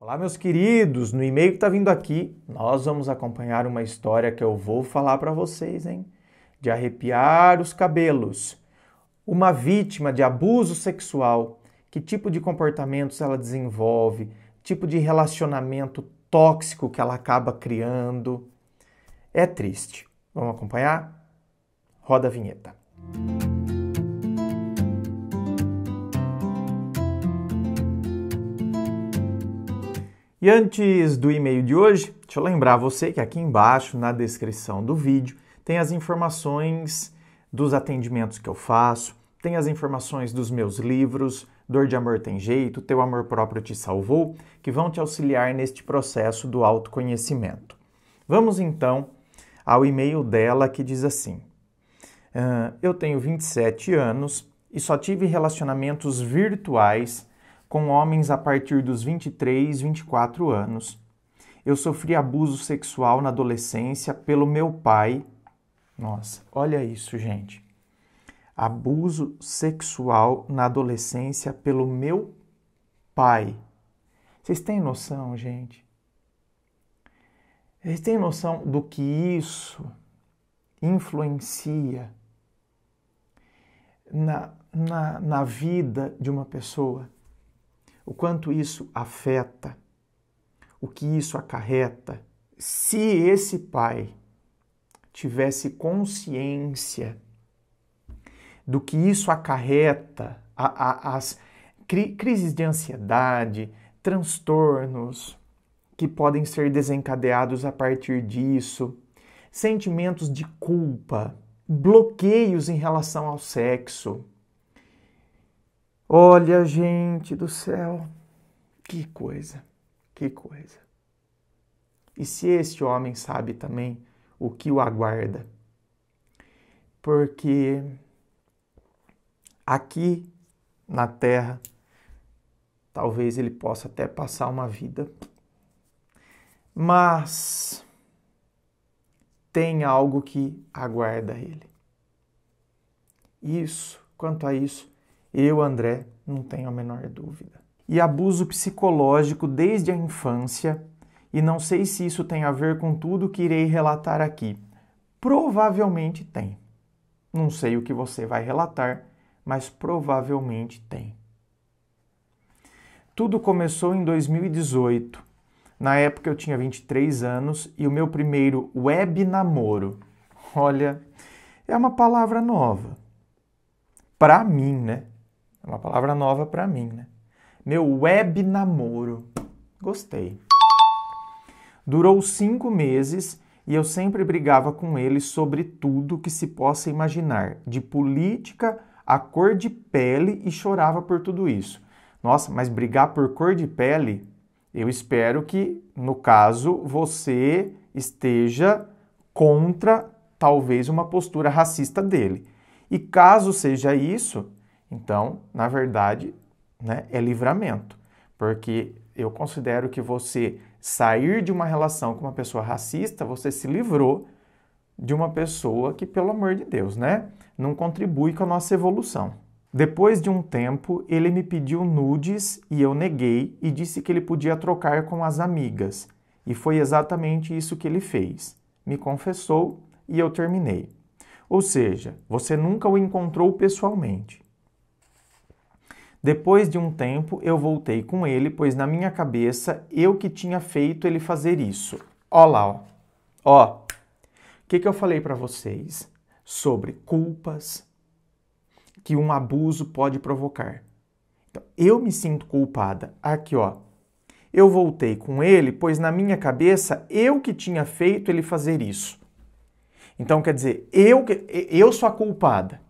Olá, meus queridos! No e-mail que está vindo aqui, nós vamos acompanhar uma história que eu vou falar para vocês, hein? De arrepiar os cabelos. Uma vítima de abuso sexual, que tipo de comportamentos ela desenvolve, tipo de relacionamento tóxico que ela acaba criando. É triste. Vamos acompanhar? Roda a vinheta. E antes do e-mail de hoje, deixa eu lembrar você que aqui embaixo, na descrição do vídeo, tem as informações dos atendimentos que eu faço, tem as informações dos meus livros, Dor de Amor Tem Jeito, Teu Amor Próprio Te Salvou, que vão te auxiliar neste processo do autoconhecimento. Vamos então ao e-mail dela que diz assim: eu tenho 27 anos e só tive relacionamentos virtuais com homens a partir dos 23, 24 anos. Eu sofri abuso sexual na adolescência pelo meu pai. Nossa, olha isso, gente. Abuso sexual na adolescência pelo meu pai. Vocês têm noção, gente? Vocês têm noção do que isso influencia na vida de uma pessoa? O quanto isso afeta, o que isso acarreta. Se esse pai tivesse consciência do que isso acarreta, as crises de ansiedade, transtornos que podem ser desencadeados a partir disso, sentimentos de culpa, bloqueios em relação ao sexo. Olha, gente do céu, que coisa, que coisa. E se esse homem sabe também o que o aguarda? Porque aqui na Terra, talvez ele possa até passar uma vida, mas tem algo que aguarda ele. Isso, quanto a isso, eu, André, não tenho a menor dúvida. E abuso psicológico desde a infância, e não sei se isso tem a ver com tudo que irei relatar aqui. Provavelmente tem. Não sei o que você vai relatar, mas provavelmente tem. Tudo começou em 2018. Na época eu tinha 23 anos e o meu primeiro web namoro. Olha, é uma palavra nova. Para mim, né? É uma palavra nova para mim, né? Meu web namoro. Gostei. Durou 5 meses e eu sempre brigava com ele sobre tudo que se possa imaginar, de política a cor de pele, e chorava por tudo isso. Nossa, mas brigar por cor de pele, eu espero que, no caso, você esteja contra talvez uma postura racista dele. E caso seja isso, então, na verdade, né, é livramento, porque eu considero que você sair de uma relação com uma pessoa racista, você se livrou de uma pessoa que, pelo amor de Deus, né, não contribui com a nossa evolução. Depois de um tempo, ele me pediu nudes e eu neguei e disse que ele podia trocar com as amigas. E foi exatamente isso que ele fez. Me confessou e eu terminei. Ou seja, você nunca o encontrou pessoalmente. Depois de um tempo, eu voltei com ele, pois na minha cabeça, eu que tinha feito ele fazer isso. Ó lá, ó. Ó, o que eu falei para vocês sobre culpas que um abuso pode provocar? Então, eu me sinto culpada. Aqui, ó. Eu voltei com ele, pois na minha cabeça, eu que tinha feito ele fazer isso. Então, quer dizer, eu sou a culpada.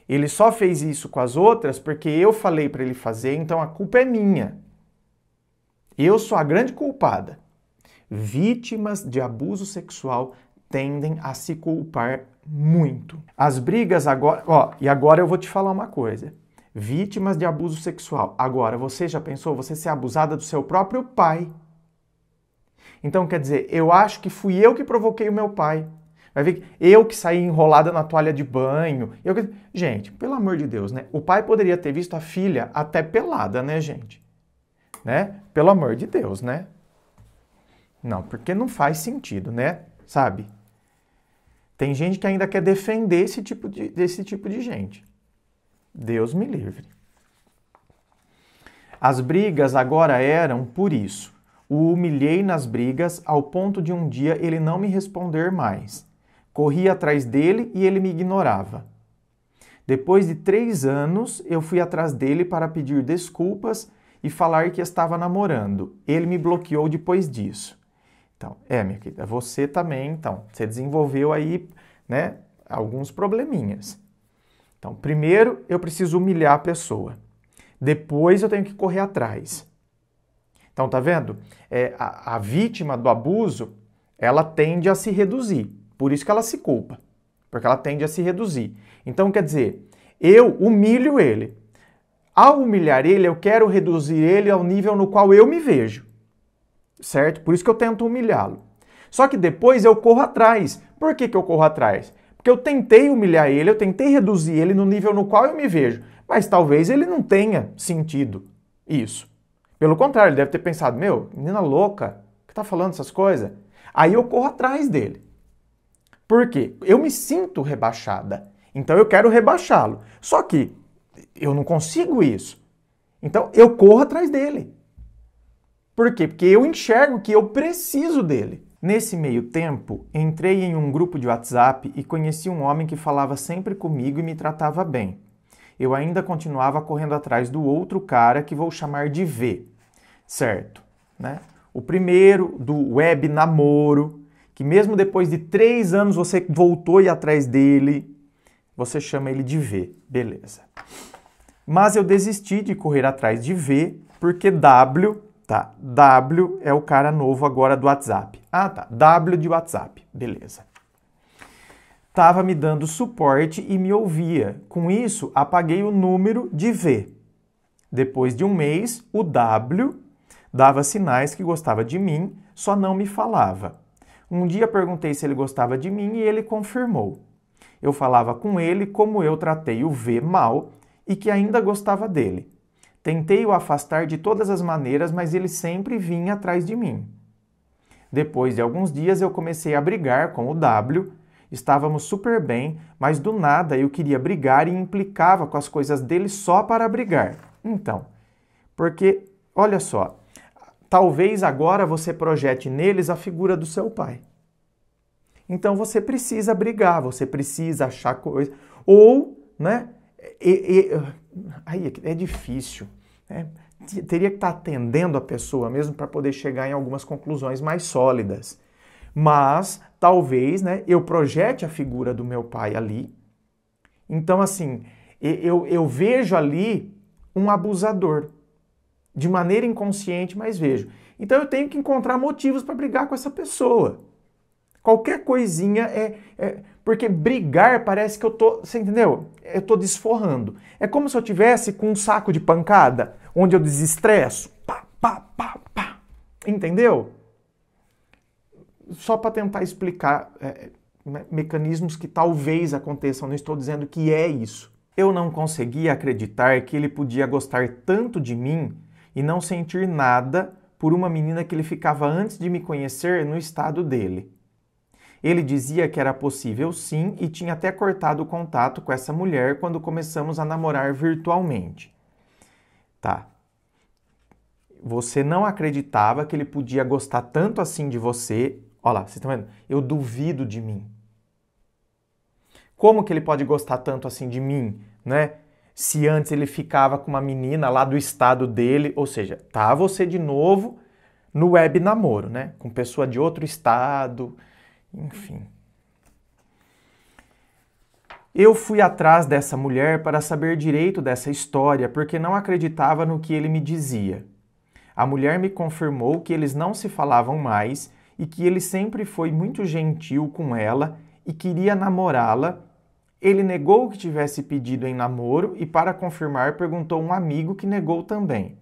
Ele só fez isso com as outras porque eu falei para ele fazer, então a culpa é minha. Eu sou a grande culpada. Vítimas de abuso sexual tendem a se culpar muito. As brigas agora... Ó, e agora eu vou te falar uma coisa. Vítimas de abuso sexual. Agora, você já pensou você ser abusada do seu próprio pai? Então, quer dizer, eu acho que fui eu que provoquei o meu pai. Vai ver que eu que saí enrolada na toalha de banho. Gente, pelo amor de Deus, né? O pai poderia ter visto a filha até pelada, né, gente? né? Pelo amor de Deus, né? Não, porque não faz sentido, né? Sabe? Tem gente que ainda quer defender desse tipo de gente. Deus me livre. As brigas agora eram por isso. O humilhei nas brigas ao ponto de um dia ele não me responder mais. Corri atrás dele e ele me ignorava. Depois de 3 anos, eu fui atrás dele para pedir desculpas e falar que estava namorando. Ele me bloqueou depois disso. Então, minha querida, você também, então, você desenvolveu aí, né, alguns probleminhas. Então, primeiro eu preciso humilhar a pessoa. Depois eu tenho que correr atrás. Então, tá vendo? A vítima do abuso, ela tende a se reduzir. Por isso que ela se culpa. Porque ela tende a se reduzir. Então, quer dizer, eu humilho ele. Ao humilhar ele, eu quero reduzir ele ao nível no qual eu me vejo. Certo? Por isso que eu tento humilhá-lo. Só que depois eu corro atrás. Por que eu corro atrás? Porque eu tentei humilhar ele, eu tentei reduzir ele no nível no qual eu me vejo. Mas talvez ele não tenha sentido isso. Pelo contrário, ele deve ter pensado, menina louca, que tá falando essas coisas? Aí eu corro atrás dele. Por quê? Eu me sinto rebaixada. Então eu quero rebaixá-lo. Só que eu não consigo isso. Então eu corro atrás dele. Por quê? Porque eu enxergo que eu preciso dele. Nesse meio tempo, entrei em um grupo de WhatsApp e conheci um homem que falava sempre comigo e me tratava bem. Eu ainda continuava correndo atrás do outro cara que vou chamar de V, certo? Né? O primeiro, do web namoro, que mesmo depois de 3 anos você voltou a ir atrás dele, você chama ele de V, beleza. Mas eu desisti de correr atrás de V, porque W é o cara novo agora do WhatsApp. W de WhatsApp, beleza. Tava me dando suporte e me ouvia. Com isso, apaguei o número de V. Depois de um mês, o W dava sinais que gostava de mim, só não me falava. Um dia perguntei se ele gostava de mim e ele confirmou. Eu falava com ele como eu tratei o V mal e que ainda gostava dele. Tentei o afastar de todas as maneiras, mas ele sempre vinha atrás de mim. Depois de alguns dias eu comecei a brigar com o W. Estávamos super bem, mas do nada eu queria brigar e implicava com as coisas dele só para brigar. Então, porque, olha só, talvez agora você projete neles a figura do seu pai. Então você precisa brigar, você precisa achar coisa. Ou, né? Aí é difícil. Né? Teria que estar atendendo a pessoa mesmo para poder chegar em algumas conclusões mais sólidas. Mas talvez, né, eu projete a figura do meu pai ali. Então, assim, eu vejo ali um abusador. De maneira inconsciente, mas vejo. Então eu tenho que encontrar motivos para brigar com essa pessoa. Qualquer coisinha porque brigar parece que eu tô, você entendeu? Eu tô desforrando. É como se eu tivesse com um saco de pancada, onde eu desestresso. Pá, pá, pá, pá. Entendeu? Só para tentar explicar mecanismos que talvez aconteçam, não estou dizendo que é isso. Eu não conseguia acreditar que ele podia gostar tanto de mim e não sentir nada por uma menina que ele ficava antes de me conhecer no estado dele. Ele dizia que era possível sim e tinha até cortado o contato com essa mulher quando começamos a namorar virtualmente. Tá. Você não acreditava que ele podia gostar tanto assim de você. Olha lá, vocês estão vendo? Eu duvido de mim. Como que ele pode gostar tanto assim de mim, né? Se antes ele ficava com uma menina lá do estado dele, ou seja, tá você de novo no web namoro, né? Com pessoa de outro estado, enfim. Eu fui atrás dessa mulher para saber direito dessa história, porque não acreditava no que ele me dizia. A mulher me confirmou que eles não se falavam mais e que ele sempre foi muito gentil com ela e queria namorá-la. Ele negou que tivesse pedido em namoro e, para confirmar, perguntou a um amigo que negou também.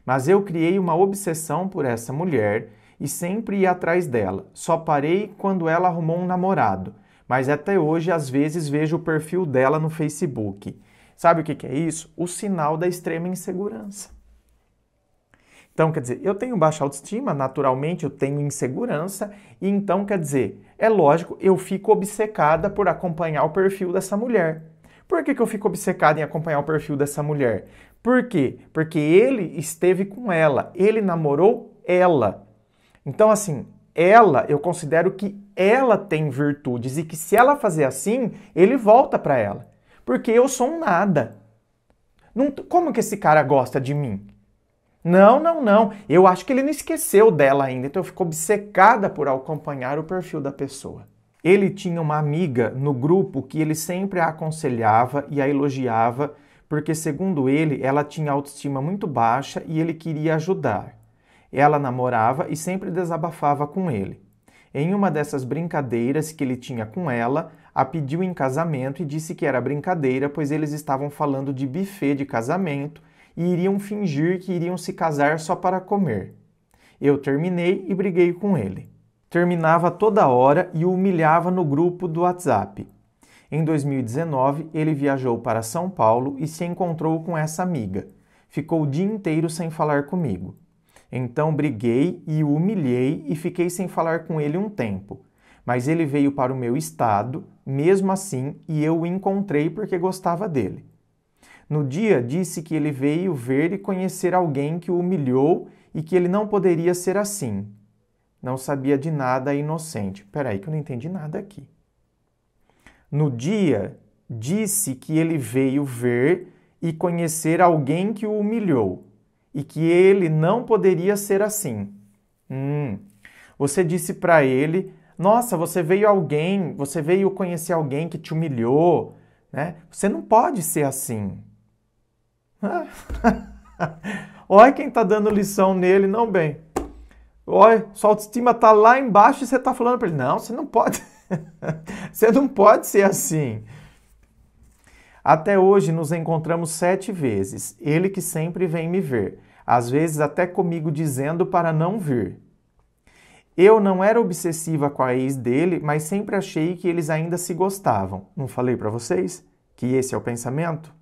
Mas eu criei uma obsessão por essa mulher e sempre ia atrás dela. Só parei quando ela arrumou um namorado. Mas até hoje, às vezes, vejo o perfil dela no Facebook. Sabe o que é isso? O sinal da extrema insegurança. Então, quer dizer, eu tenho baixa autoestima, naturalmente eu tenho insegurança, e então, quer dizer, é lógico, eu fico obcecada por acompanhar o perfil dessa mulher. Por que eu fico obcecada em acompanhar o perfil dessa mulher? Por quê? Porque ele esteve com ela, ele namorou ela. Então, assim, eu considero que ela tem virtudes e que se ela fazer assim, ele volta para ela. Porque eu sou um nada. Como que esse cara gosta de mim? Não. Eu acho que ele não esqueceu dela ainda, então eu fico obcecada por acompanhar o perfil da pessoa. Ele tinha uma amiga no grupo que ele sempre a aconselhava e a elogiava, porque, segundo ele, ela tinha autoestima muito baixa e ele queria ajudar. Ela namorava e sempre desabafava com ele. Em uma dessas brincadeiras que ele tinha com ela, a pediu em casamento e disse que era brincadeira, pois eles estavam falando de buffet de casamento e iriam fingir que iriam se casar só para comer. Eu terminei e briguei com ele. Terminava toda hora e o humilhava no grupo do WhatsApp. Em 2019, ele viajou para São Paulo e se encontrou com essa amiga. Ficou o dia inteiro sem falar comigo. Então briguei e o humilhei e fiquei sem falar com ele um tempo. Mas ele veio para o meu estado, mesmo assim, e eu o encontrei porque gostava dele. No dia, disse que ele veio ver e conhecer alguém que o humilhou e que ele não poderia ser assim. Não sabia de nada, inocente. Peraí que eu não entendi nada aqui. No dia, disse que ele veio ver e conhecer alguém que o humilhou e que ele não poderia ser assim. Você disse para ele, nossa, você veio conhecer alguém que te humilhou, né? Você não pode ser assim. Olha quem tá dando lição nele, não bem. Olha, sua autoestima tá lá embaixo e você tá falando para ele, não, você não pode. Você não pode ser assim. Até hoje nos encontramos 7 vezes. Ele que sempre vem me ver. Às vezes até comigo dizendo para não vir. Eu não era obsessiva com a ex dele, mas sempre achei que eles ainda se gostavam. Não falei para vocês que esse é o pensamento?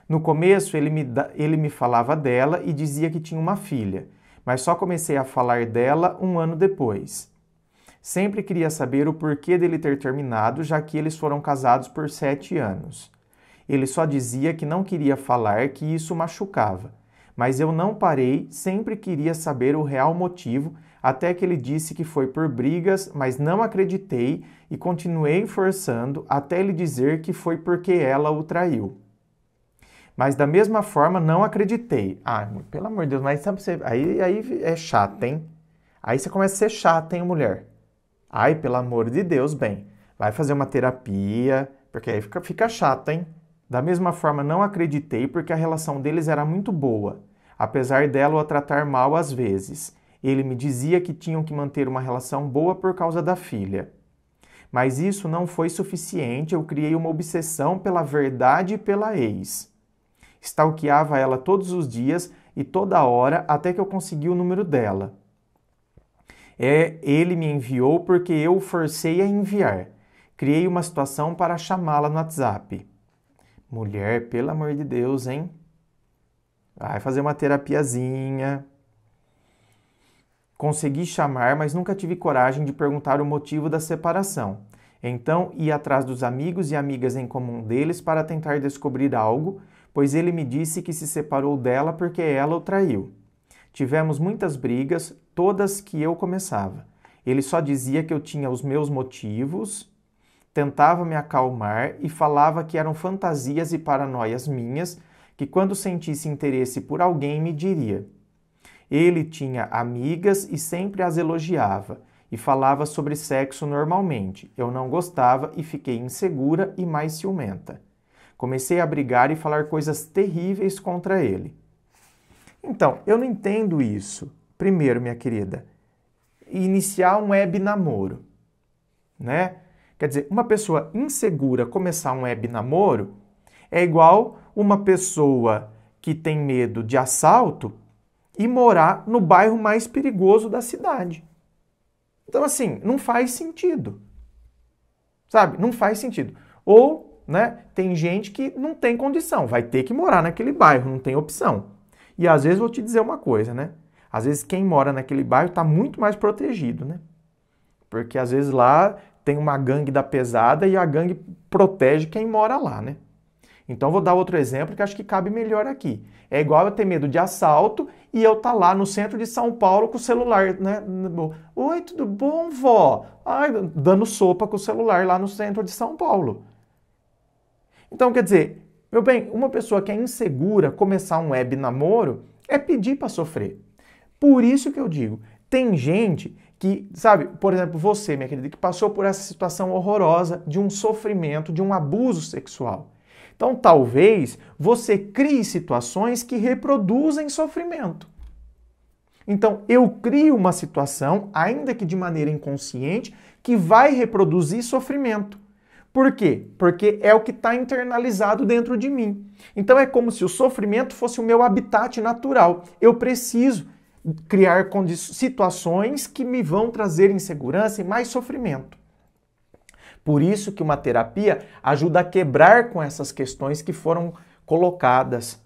No começo ele me falava dela e dizia que tinha uma filha, mas só comecei a falar dela um ano depois. Sempre queria saber o porquê dele ter terminado, já que eles foram casados por 7 anos. Ele só dizia que não queria falar, que isso machucava. Mas eu não parei, sempre queria saber o real motivo, até que ele disse que foi por brigas, mas não acreditei e continuei forçando até ele dizer que foi porque ela o traiu. Mas da mesma forma não acreditei. Pelo amor de Deus, mas sabe, aí é chato, hein? Aí você começa a ser chata, hein, mulher? Pelo amor de Deus, bem, vai fazer uma terapia, porque aí fica chato, hein? Da mesma forma, não acreditei porque a relação deles era muito boa, apesar dela o tratar mal às vezes. Ele me dizia que tinham que manter uma relação boa por causa da filha. Mas isso não foi suficiente, eu criei uma obsessão pela verdade e pela ex. Stalkeava ela todos os dias e toda hora até que eu consegui o número dela. Ele me enviou porque eu o forcei a enviar. Criei uma situação para chamá-la no WhatsApp. Mulher, pelo amor de Deus, hein? Vai fazer uma terapiazinha. Consegui chamar, mas nunca tive coragem de perguntar o motivo da separação. Então, ia atrás dos amigos e amigas em comum deles para tentar descobrir algo, pois ele me disse que se separou dela porque ela o traiu. Tivemos muitas brigas, todas que eu começava. Ele só dizia que eu tinha os meus motivos, tentava me acalmar e falava que eram fantasias e paranoias minhas, que quando sentisse interesse por alguém me diria. Ele tinha amigas e sempre as elogiava, e falava sobre sexo normalmente. Eu não gostava e fiquei insegura e mais ciumenta. Comecei a brigar e falar coisas terríveis contra ele. Então, eu não entendo isso. Primeiro, minha querida, iniciar um web namoro, né? Quer dizer, uma pessoa insegura começar um web namoro é igual uma pessoa que tem medo de assalto e morar no bairro mais perigoso da cidade. Então, assim, não faz sentido. Sabe? Não faz sentido. Ou, né, tem gente que não tem condição, vai ter que morar naquele bairro, não tem opção. E às vezes vou te dizer uma coisa, né? Às vezes quem mora naquele bairro está muito mais protegido, né? Porque às vezes lá tem uma gangue da pesada e a gangue protege quem mora lá, né? Então vou dar outro exemplo que acho que cabe melhor aqui. É igual eu ter medo de assalto e eu tá lá no centro de São Paulo com o celular, né? Oi, tudo bom, vó? Ai, dando sopa com o celular lá no centro de São Paulo. Então, quer dizer, meu bem, uma pessoa que é insegura começar um web namoro é pedir para sofrer. Por isso que eu digo, tem gente que, sabe, por exemplo, você, minha querida, que passou por essa situação horrorosa de um sofrimento, de um abuso sexual. Então, talvez você crie situações que reproduzem sofrimento. Então, eu crio uma situação, ainda que de maneira inconsciente, que vai reproduzir sofrimento. Por quê? Porque é o que está internalizado dentro de mim. Então, é como se o sofrimento fosse o meu habitat natural. Eu preciso criar situações que me vão trazer insegurança e mais sofrimento. Por isso que uma terapia ajuda a quebrar com essas questões que foram colocadas,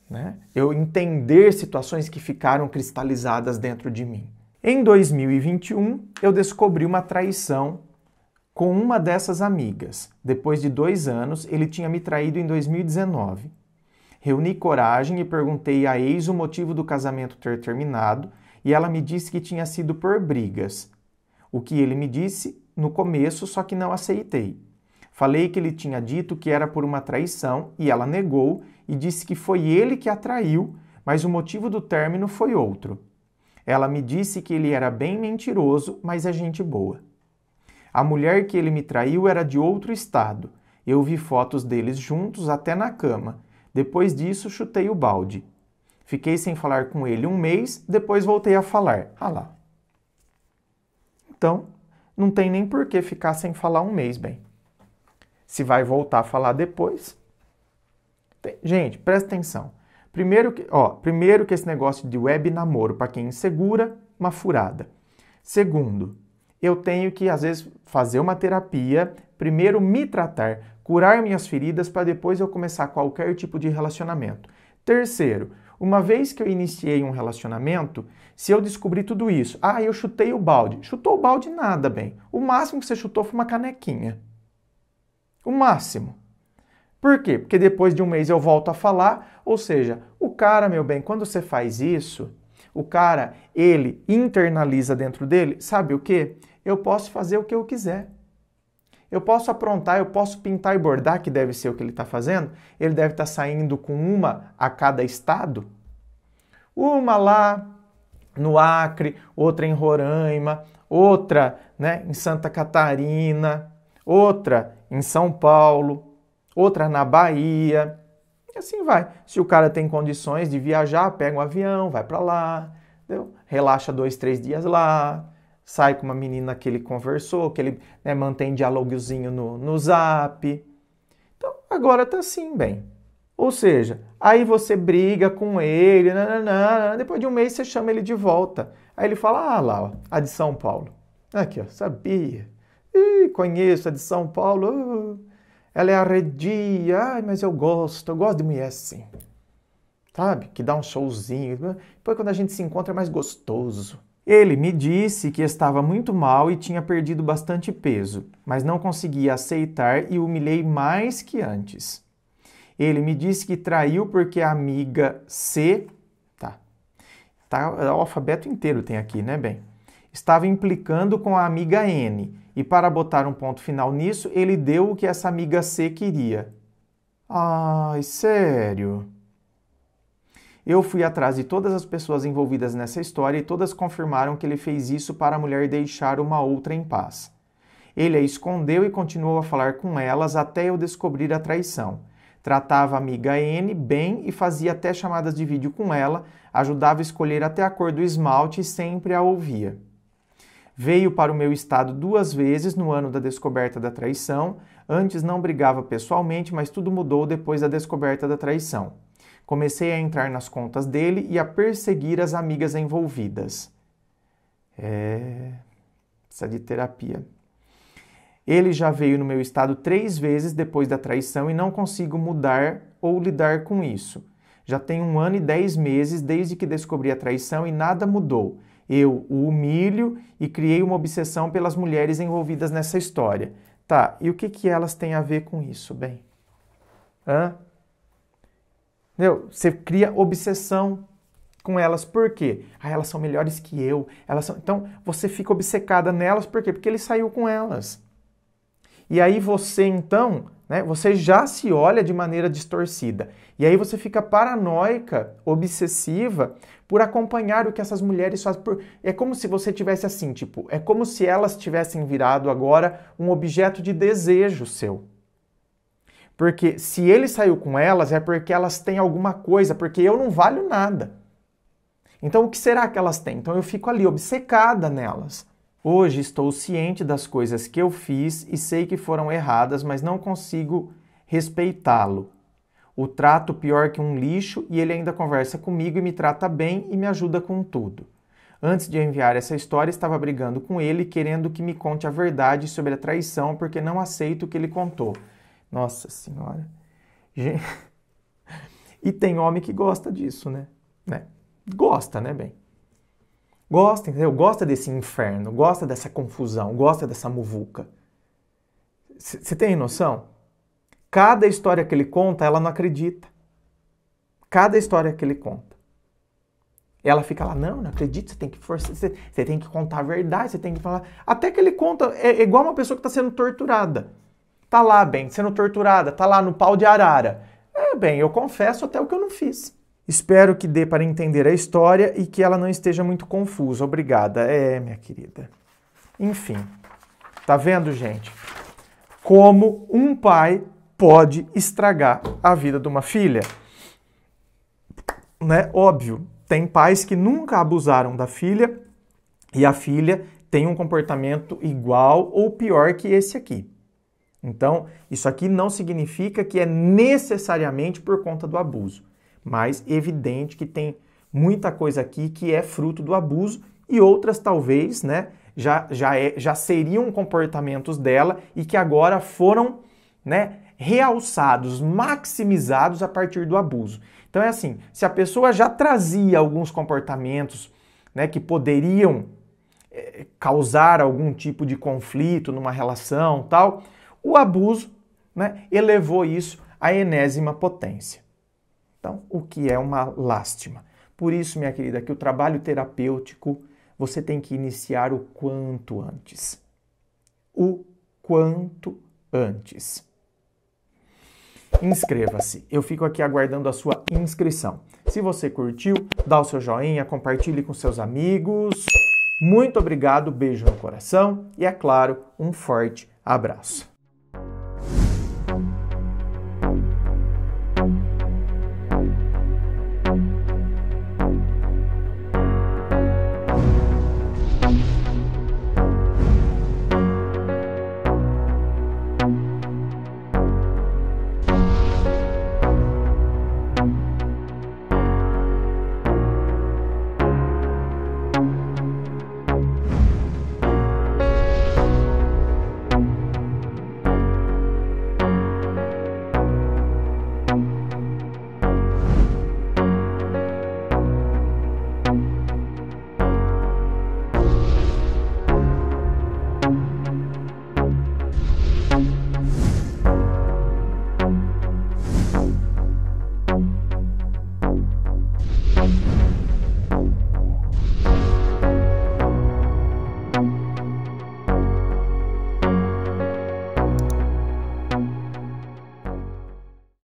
né? Eu entender situações que ficaram cristalizadas dentro de mim. Em 2021, eu descobri uma traição com uma dessas amigas. Depois de 2 anos, ele tinha me traído em 2019. Reuni coragem e perguntei à ex o motivo do casamento ter terminado e ela me disse que tinha sido por brigas. O que ele me disse no começo, só que não aceitei. Falei que ele tinha dito que era por uma traição e ela negou e disse que foi ele que a traiu, mas o motivo do término foi outro. Ela me disse que ele era bem mentiroso, mas é gente boa. A mulher que ele me traiu era de outro estado. Eu vi fotos deles juntos até na cama. Depois disso, chutei o balde. Fiquei sem falar com ele 1 mês, depois voltei a falar. Ah lá. Então, não tem nem por que ficar sem falar 1 mês, bem. Se vai voltar a falar depois. Gente, presta atenção. Primeiro que esse negócio de web namoro, para quem é insegura, uma furada. Segundo, eu tenho que, às vezes, fazer uma terapia, primeiro me tratar, curar minhas feridas, para depois eu começar qualquer tipo de relacionamento. Terceiro, uma vez que eu iniciei um relacionamento, se eu descobrir tudo isso, eu chutei o balde. Chutou o balde nada, bem. O máximo que você chutou foi uma canequinha. O máximo. Por quê? Porque depois de 1 mês eu volto a falar, ou seja, o cara, meu bem, quando você faz isso, o cara, ele internaliza dentro dele, sabe o quê? Eu posso fazer o que eu quiser. Eu posso aprontar, eu posso pintar e bordar, que deve ser o que ele está fazendo. Ele deve estar saindo com uma a cada estado. Uma lá no Acre, outra em Roraima, outra, né, em Santa Catarina, outra em São Paulo, outra na Bahia. E assim vai. Se o cara tem condições de viajar, pega um avião, vai para lá, entendeu? Relaxa 2, 3 dias lá, sai com uma menina que ele conversou, que ele, né, mantém dialogozinho no Zap. Então, agora tá assim, bem. Ou seja, aí você briga com ele, depois de 1 mês você chama ele de volta. Aí ele fala, lá, ó, a de São Paulo. Aqui, ó, sabia. Conheço a de São Paulo. Ela é arredia, mas eu gosto de mulher assim. Sabe? Que dá um showzinho. Depois quando a gente se encontra é mais gostoso. Ele me disse que estava muito mal e tinha perdido bastante peso, mas não conseguia aceitar e humilhei mais que antes. Ele me disse que traiu porque a amiga C... Tá, o alfabeto inteiro tem aqui, né, bem? Estava implicando com a amiga N. E para botar um ponto final nisso, ele deu o que essa amiga C queria. Ai, sério? Eu fui atrás de todas as pessoas envolvidas nessa história e todas confirmaram que ele fez isso para a mulher deixar uma outra em paz. Ele a escondeu e continuou a falar com elas até eu descobrir a traição. Tratava a amiga N bem e fazia até chamadas de vídeo com ela, ajudava a escolher até a cor do esmalte e sempre a ouvia. Veio para o meu estado 2 vezes no ano da descoberta da traição. Antes não brigava pessoalmente, mas tudo mudou depois da descoberta da traição. Comecei a entrar nas contas dele e a perseguir as amigas envolvidas. Precisa de terapia. Ele já veio no meu estado 3 vezes depois da traição e não consigo mudar ou lidar com isso. Já tem 1 ano e 10 meses desde que descobri a traição e nada mudou. Eu o humilho e criei uma obsessão pelas mulheres envolvidas nessa história. Tá, e o que elas têm a ver com isso, bem? Entendeu? Você cria obsessão com elas. Por quê? Ah, elas são melhores que eu. Então, você fica obcecada nelas. Por quê? Porque ele saiu com elas. E aí você, então, né, você já se olha de maneira distorcida. E aí você fica paranoica, obsessiva, por acompanhar o que essas mulheres fazem. É como se você tivesse assim, tipo, é como se elas tivessem virado agora um objeto de desejo seu. Porque se ele saiu com elas, é porque elas têm alguma coisa, porque eu não valho nada. Então, o que será que elas têm? Então, eu fico ali, obcecada nelas. Hoje estou ciente das coisas que eu fiz e sei que foram erradas, mas não consigo respeitá-lo. O trato pior que um lixo e ele ainda conversa comigo e me trata bem e me ajuda com tudo. Antes de enviar essa história, estava brigando com ele, querendo que me conte a verdade sobre a traição, porque não aceito o que ele contou. Nossa Senhora. Gente... E tem homem que gosta disso, né? Gosta, né, bem? Gosta, entendeu? Gosta desse inferno, gosta dessa confusão, gosta dessa muvuca. Você tem noção? Cada história que ele conta, ela não acredita. Cada história que ele conta. Ela fica lá, não acredito, você tem que forçar, você tem que contar a verdade, você tem que falar. Até que ele conta, é igual uma pessoa que está sendo torturada. Tá lá, bem, sendo torturada, tá lá no pau de arara. Bem, eu confesso até o que eu não fiz. Espero que dê para entender a história e que ela não esteja muito confusa. Obrigada. Minha querida. Enfim, tá vendo, gente? Como um pai pode estragar a vida de uma filha? Né? Óbvio, tem pais que nunca abusaram da filha e a filha tem um comportamento igual ou pior que esse aqui. Então, isso aqui não significa que é necessariamente por conta do abuso. Mas evidente que tem muita coisa aqui que é fruto do abuso e outras talvez, né, já seriam comportamentos dela e que agora foram, né, realçados, maximizados a partir do abuso. Então é assim, se a pessoa já trazia alguns comportamentos, né, que poderiam causar algum tipo de conflito numa relação, tal, o abuso, né, elevou isso à enésima potência. Então, o que é uma lástima. Por isso, minha querida, que o trabalho terapêutico você tem que iniciar o quanto antes. O quanto antes. Inscreva-se. Eu fico aqui aguardando a sua inscrição. Se você curtiu, dá o seu joinha, compartilhe com seus amigos. Muito obrigado, beijo no coração e, é claro, um forte abraço.